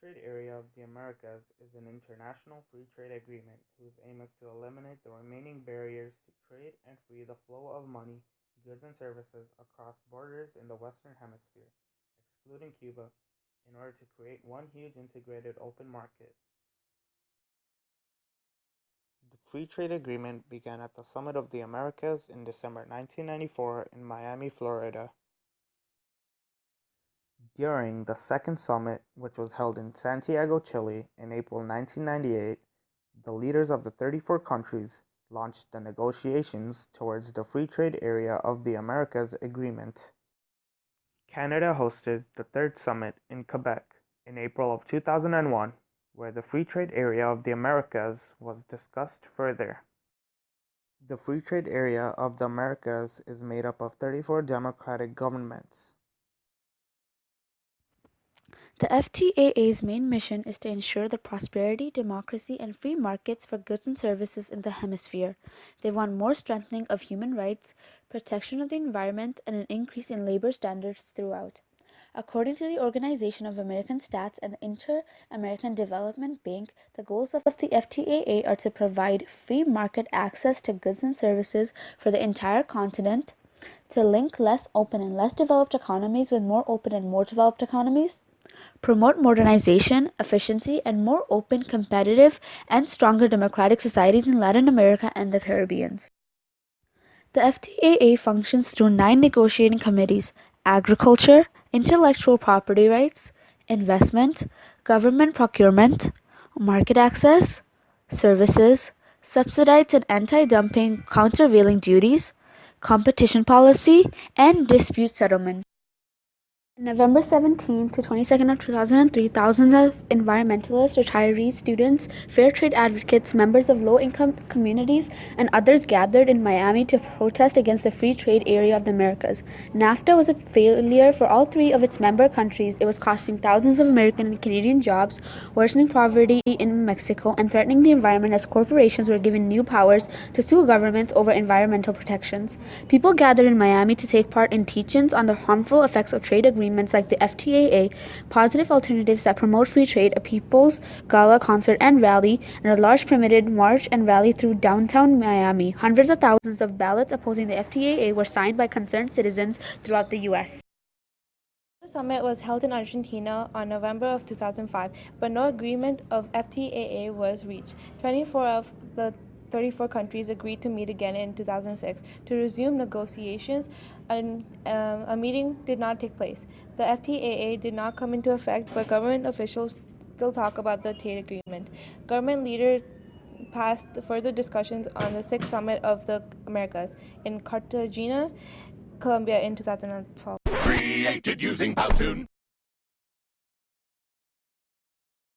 Trade Area of the Americas is an international free trade agreement whose aim is to eliminate the remaining barriers to trade and free the flow of money, goods, and services across borders in the Western Hemisphere, excluding Cuba, in order to create one huge integrated open market. The Free Trade Agreement began at the Summit of the Americas in December 1994 in Miami, Florida. During the second summit, which was held in Santiago, Chile in April 1998, the leaders of the 34 countries launched the negotiations towards the Free Trade Area of the Americas Agreement. Canada hosted the third summit in Quebec in April of 2001, where the Free Trade Area of the Americas was discussed further. The Free Trade Area of the Americas is made up of 34 democratic governments. The FTAA's main mission is to ensure the prosperity, democracy, and free markets for goods and services in the hemisphere. They want more strengthening of human rights, protection of the environment, and an increase in labor standards throughout. According to the Organization of American Stats and the Inter-American Development Bank, the goals of the FTAA are to provide free market access to goods and services for the entire continent, to link less open and less developed economies with more open and more developed economies, promote modernization, efficiency, and more open, competitive, and stronger democratic societies in Latin America and the Caribbean. The FTAA functions through 9 negotiating committees: agriculture, intellectual property rights, investment, government procurement, market access, services, subsidized and anti-dumping countervailing duties, competition policy, and dispute settlement. On November 17th to 22nd of 2003, thousands of environmentalists, retirees, students, fair trade advocates, members of low-income communities, and others gathered in Miami to protest against the Free Trade Area of the Americas. NAFTA was a failure for all 3 of its member countries. It was costing thousands of American and Canadian jobs, worsening poverty in Mexico, and threatening the environment as corporations were given new powers to sue governments over environmental protections. People gathered in Miami to take part in teach-ins on the harmful effects of trade agreements like the FTAA, positive alternatives that promote free trade, a people's gala concert and rally, and a large permitted march and rally through downtown Miami. Hundreds of thousands of ballots opposing the FTAA were signed by concerned citizens throughout the U.S. The summit was held in Argentina on November of 2005, but no agreement of FTAA was reached. 24 of the 34 countries agreed to meet again in 2006 to resume negotiations, and a meeting did not take place. The FTAA did not come into effect, but government officials still talk about the trade agreement. Government leaders passed further discussions on the 6th Summit of the Americas in Cartagena, Colombia in 2012. Created using Powtoon.